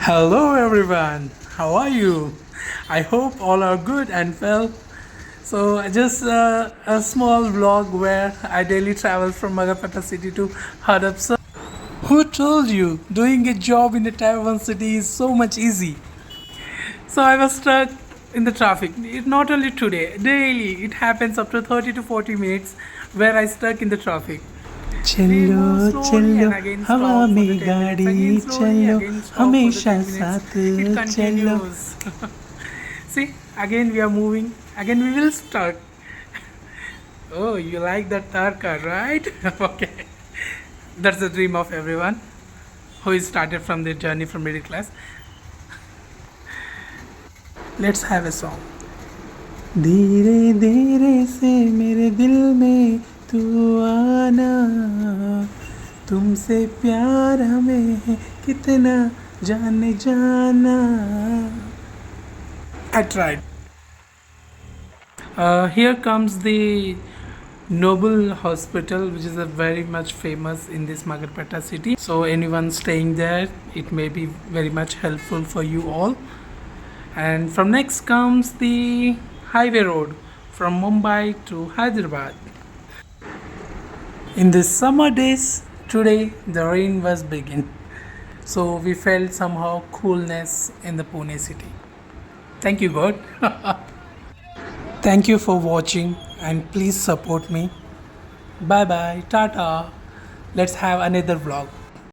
Hello everyone, how are you? I hope all are good and well. So just a small vlog where I daily travel from Magarpatta City to Hadapsar. Who told you doing a job in a Tier-1 city is so much easy? So I was stuck in the traffic. Not only today, daily. It happens after 30 to 40 minutes where I stuck in the traffic. We move चलो slowly चलो and again हवा stop for the में 10 minutes. Again गाड़ी slowly, चलो again stop for the हमेशा 10 minutes. साथ It चलो. continues. See, again we are moving. Again we will start. Oh, you like that tarka, right? Okay. That's the dream of everyone who is started from their journey from middle class. Let's have a song. धीरे धीरे से मेरे दिल में तू आना, तुमसे प्यार हमें है कितना जाने जाना. I tried. Here comes the Noble Hospital, which is a very much famous in this Magarpatta city. So anyone staying there, it may be very much helpful for you all. And from next comes the highway road from Mumbai to Hyderabad. In the summer days, today the rain was begin. So we felt somehow coolness in the Pune city. Thank you God. Thank you for watching and please support me. Bye bye. Tata. Let's have another vlog.